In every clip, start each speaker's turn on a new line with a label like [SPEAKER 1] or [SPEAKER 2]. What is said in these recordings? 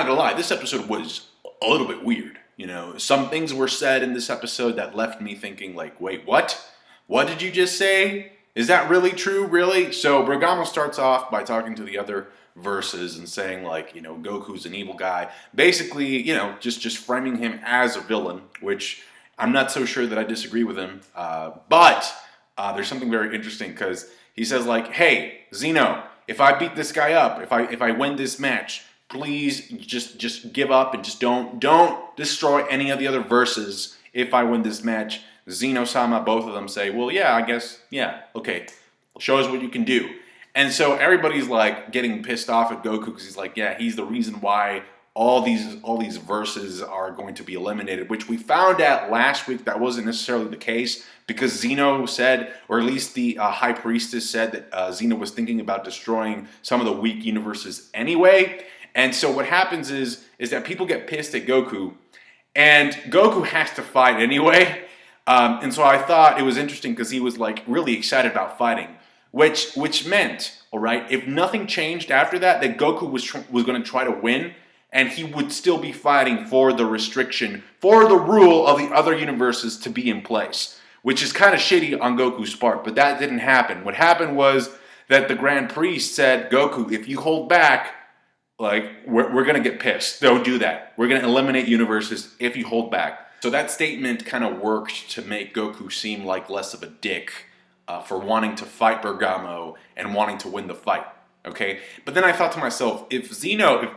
[SPEAKER 1] not gonna lie, this episode was a little bit weird. You know, some things were said in this episode that left me thinking like, wait, what? What did you just say? Is that really true? Really? So Bergamo starts off by talking to the other verses and saying like, you know, Goku's an evil guy. Basically, you know, just framing him as a villain, which I'm not so sure that I disagree with him. But there's something very interesting because he says like, hey, Zeno, if I beat this guy up, if I win this match, please just give up and just don't destroy any of the other verses if I win this match. Zeno-sama, both of them say, well, yeah, I guess, yeah, okay, show us what you can do. And so everybody's like getting pissed off at Goku because he's like, yeah, he's the reason why all these verses are going to be eliminated, which we found out last week that wasn't necessarily the case because Zeno said, or at least the High Priestess said that Zeno was thinking about destroying some of the weak universes anyway. And so what happens is that people get pissed at Goku, and Goku has to fight anyway. And so I thought it was interesting because he was like really excited about fighting, which meant, all right, if nothing changed after that Goku was going to try to win, and he would still be fighting for the restriction, for the rule of the other universes to be in place, which is kind of shitty on Goku's part, but that didn't happen. What happened was that the Grand Priest said, Goku, if you hold back, like, we're going to get pissed. Don't do that. We're going to eliminate universes if you hold back. So that statement kind of worked to make Goku seem like less of a dick for wanting to fight Bergamo and wanting to win the fight. Okay? But then I thought to myself, if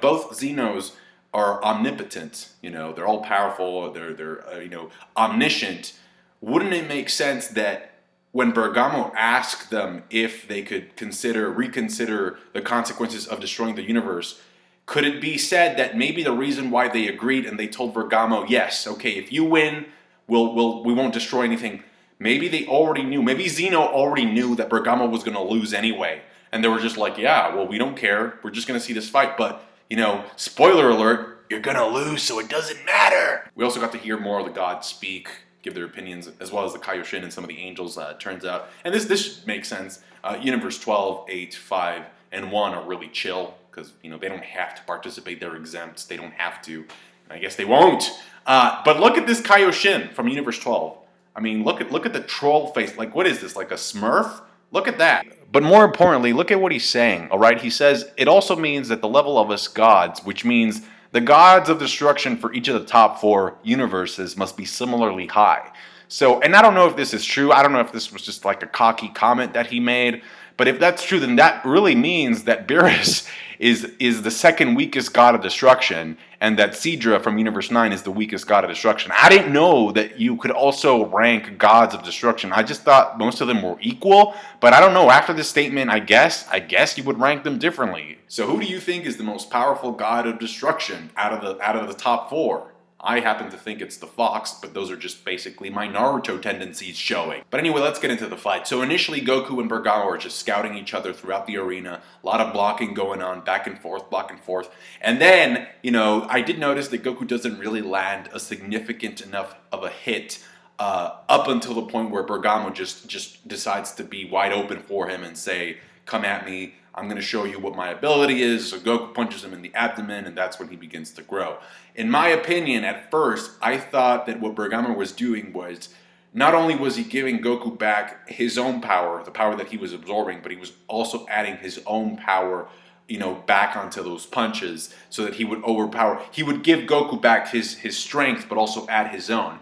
[SPEAKER 1] both Zenos are omnipotent, you know, they're all powerful, they're you know, omniscient, wouldn't it make sense that when Bergamo asked them if they could reconsider the consequences of destroying the universe, could it be said that maybe the reason why they agreed and they told Bergamo, yes, okay, if you win, we won't destroy anything. Maybe they already knew, maybe Zeno already knew that Bergamo was going to lose anyway. And they were just like, yeah, well, we don't care. We're just going to see this fight. But, you know, spoiler alert, you're going to lose, so it doesn't matter. We also got to hear more of the gods speak, give their opinions, as well as the Kaioshin and some of the angels, turns out. And this makes sense. Universe 12, 8, 5, and 1 are really chill because, you know, they don't have to participate. They're exempt. They don't have to. And I guess they won't. But look at this Kaioshin from Universe 12. I mean, look at the troll face. Like, what is this, like a Smurf? Look at that. But more importantly, look at what he's saying, all right? He says, it also means that the level of us gods, which means the gods of destruction for each of the top 4 universes must be similarly high. So, and I don't know if this is true. I don't know if this was just like a cocky comment that he made. But if that's true, then that really means that Beerus is the second weakest god of destruction, and that Sidra from Universe 9 is the weakest god of destruction. I didn't know that you could also rank gods of destruction. I just thought most of them were equal, but I don't know. After this statement, I guess you would rank them differently. So who do you think is the most powerful god of destruction out of the top 4? I happen to think it's the Fox, but those are just basically my Naruto tendencies showing. But anyway, let's get into the fight. So initially, Goku and Bergamo are just scouting each other throughout the arena. A lot of blocking going on, back and forth. And then, you know, I did notice that Goku doesn't really land a significant enough of a hit up until the point where Bergamo just decides to be wide open for him and say, come at me. I'm going to show you what my ability is. So Goku punches him in the abdomen, and that's when he begins to grow. In my opinion, at first, I thought that what Bergamo was doing was, not only was he giving Goku back his own power, the power that he was absorbing, but he was also adding his own power, you know, back onto those punches so that he would overpower. He would give Goku back his strength, but also add his own.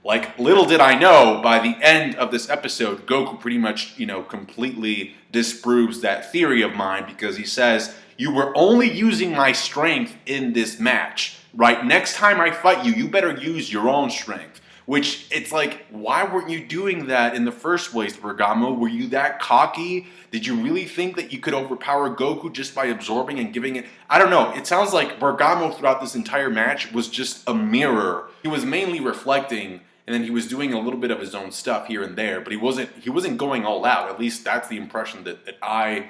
[SPEAKER 1] Like, little did I know, by the end of this episode, Goku pretty much, you know, completely disproves that theory of mine because he says, you were only using my strength in this match, right? Next time I fight you, you better use your own strength. Which, it's like, why weren't you doing that in the first place, Bergamo? Were you that cocky? Did you really think that you could overpower Goku just by absorbing and giving it? I don't know. It sounds like Bergamo throughout this entire match was just a mirror. He was mainly reflecting, and then he was doing a little bit of his own stuff here and there, but he wasn't going all out. At least that's the impression that I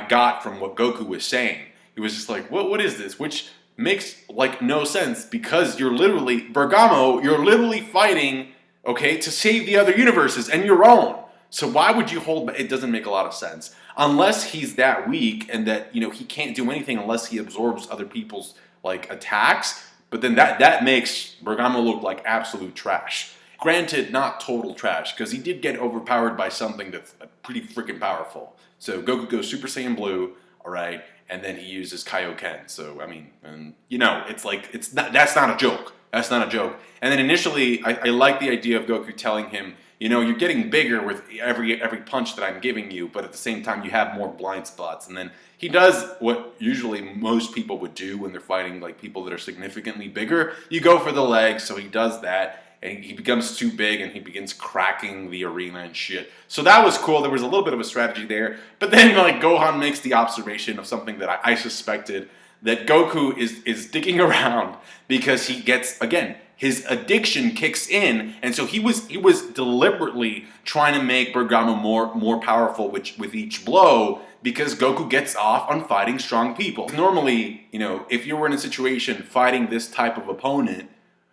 [SPEAKER 1] got from what Goku was saying. He was just like, what is this? Which makes like no sense because you're literally, Bergamo, you're literally fighting, okay, to save the other universes and your own. So why would you hold back? It doesn't make a lot of sense. Unless he's that weak and that, you know, he can't do anything unless he absorbs other people's like attacks, but then that makes Bergamo look like absolute trash. Granted, not total trash, because he did get overpowered by something that's pretty freaking powerful. So Goku goes Super Saiyan Blue, all right, and then he uses Kaioken. So I mean, and it's like that's not a joke. That's not a joke. And then initially, I like the idea of Goku telling him, you're getting bigger with every punch that I'm giving you, but at the same time, you have more blind spots. And then he does what usually most people would do when they're fighting like people that are significantly bigger. You go for the legs, so he does that. And he becomes too big and he begins cracking the arena and shit. So that was cool. There was a little bit of a strategy there. But then like Gohan makes the observation of something that I suspected, that Goku is digging around because he gets, again, his addiction kicks in. And so he was deliberately trying to make Bergamo more powerful with each blow, because Goku gets off on fighting strong people. Normally, if you were in a situation fighting this type of opponent,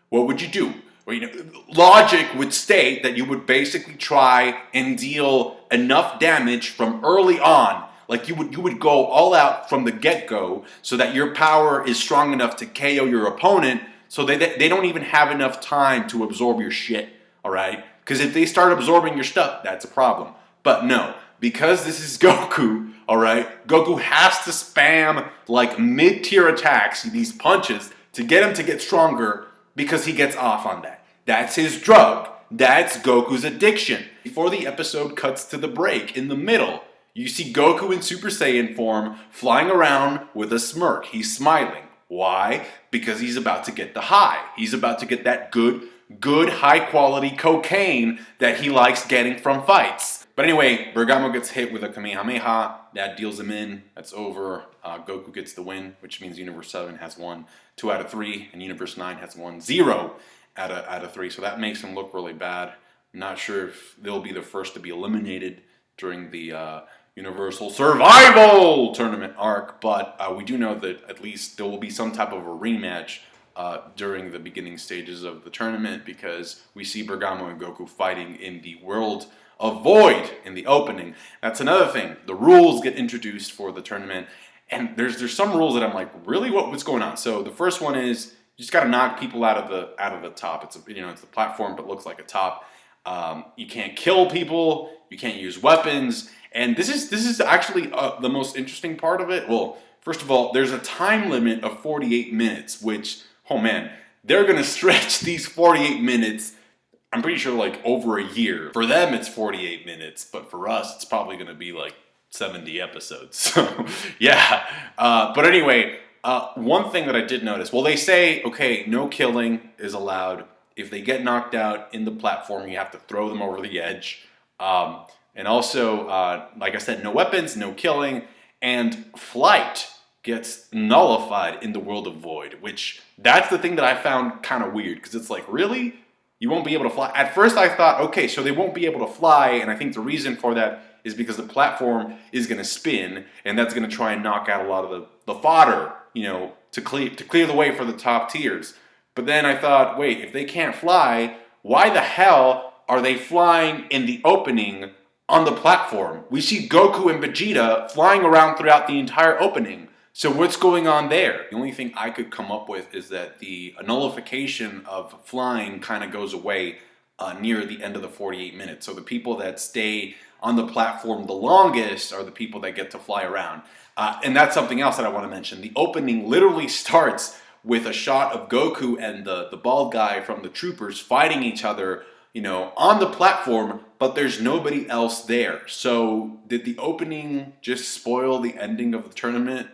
[SPEAKER 1] what would you do? Well, logic would state that you would basically try and deal enough damage from early on. Like you would go all out from the get-go so that your power is strong enough to KO your opponent, so they don't even have enough time to absorb your shit, all right? Because if they start absorbing your stuff, that's a problem. But no, because this is Goku, all right, Goku has to spam like mid-tier attacks, these punches, to get him to get stronger, because he gets off on that. That's his drug. That's Goku's addiction. Before the episode cuts to the break, in the middle, you see Goku in Super Saiyan form flying around with a smirk. He's smiling. Why? Because he's about to get the high. He's about to get that good high-quality cocaine that he likes getting from fights. But anyway, Bergamo gets hit with a Kamehameha. That deals him in. That's over. Goku gets the win, which means Universe 7 has won 2 out of 3, and Universe 9 has won 0 out of 3. So that makes him look really bad. I'm not sure if they'll be the first to be eliminated during the Universal Survival Tournament arc, but we do know that at least there will be some type of a rematch during the beginning stages of the tournament, because we see Bergamo and Goku fighting in the World of Void in the opening. That's another thing. The rules get introduced for the tournament, and there's some rules that I'm like, really, what's going on? So the first one is you just got to knock people out of the top. It's it's the platform, but looks like a top. You can't kill people. You can't use weapons. And this is actually the most interesting part of it. Well, first of all, there's a time limit of 48 minutes, which, oh man, they're going to stretch these 48 minutes, I'm pretty sure, like over a year. For them, it's 48 minutes, but for us, it's probably going to be like 70 episodes. So, yeah. But anyway, one thing that I did notice, well, they say, okay, no killing is allowed. If they get knocked out in the platform, you have to throw them over the edge. And also, like I said, no weapons, no killing, and flight gets nullified in the World of Void, which that's the thing that I found kind of weird, because it's like, really? You won't be able to fly? At first I thought, okay, so they won't be able to fly, and I think the reason for that is because the platform is going to spin, and that's going to try and knock out a lot of the fodder, to clear the way for the top tiers. But then I thought, wait, if they can't fly, why the hell are they flying in the opening on the platform? We see Goku and Vegeta flying around throughout the entire opening. So what's going on there? The only thing I could come up with is that the nullification of flying kind of goes away near the end of the 48 minutes. So the people that stay on the platform the longest are the people that get to fly around. And that's something else that I want to mention. The opening literally starts with a shot of Goku and the bald guy from the Troopers fighting each other, on the platform, but there's nobody else there. So did the opening just spoil the ending of the tournament?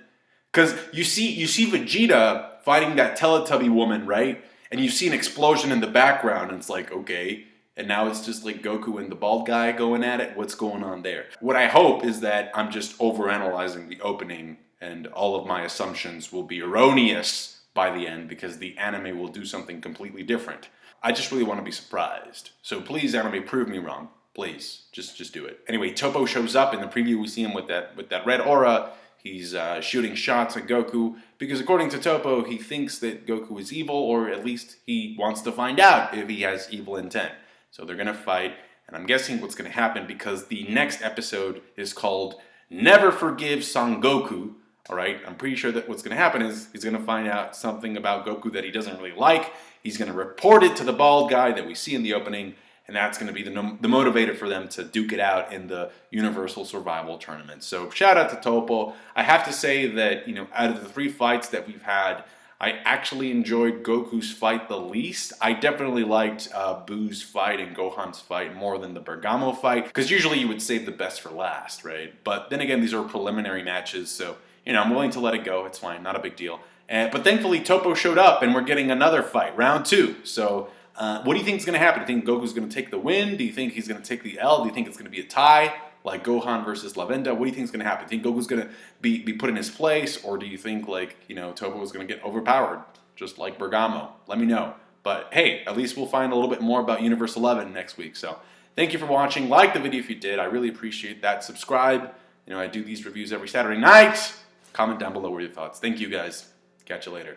[SPEAKER 1] Because you see Vegeta fighting that Teletubby woman, right? And you see an explosion in the background, and it's like, okay, and now it's just like Goku and the bald guy going at it. What's going on there? What I hope is that I'm just overanalyzing the opening, and all of my assumptions will be erroneous by the end, because the anime will do something completely different. I just really want to be surprised. So please, anime, prove me wrong. Please, just do it. Anyway, Toppo shows up. In the preview, we see him with that red aura. He's shooting shots at Goku, because according to Toppo, he thinks that Goku is evil, or at least he wants to find out if he has evil intent. So they're going to fight, and I'm guessing what's going to happen, because the next episode is called Never Forgive Son Goku, all right? I'm pretty sure that what's going to happen is he's going to find out something about Goku that he doesn't really like. He's going to report it to the bald guy that we see in the opening, and that's going to be the motivator for them to duke it out in the Universal Survival Tournament. So shout out to Toppo. I have to say that, you know, out of the 3 fights that we've had, I actually enjoyed Goku's fight the least. I definitely liked Buu's fight and Gohan's fight more than the Bergamo fight, because usually you would save the best for last, right? But then again, these are preliminary matches, so, you know, I'm willing to let it go. It's fine, not a big deal. But thankfully, Toppo showed up, and we're getting another fight, round 2. So what do you think is going to happen? Do you think Goku's going to take the win? Do you think he's going to take the L? Do you think it's going to be a tie, like Gohan versus Lavenda? What do you think is going to happen? Do you think Goku's going to be put in his place, or do you think, like, you know, Toppo is going to get overpowered, just like Bergamo? Let me know. But hey, at least we'll find a little bit more about Universe 11 next week. So thank you for watching. Like the video if you did. I really appreciate that. Subscribe. You know, I do these reviews every Saturday night. Comment down below what your thoughts. Thank you, guys. Catch you later.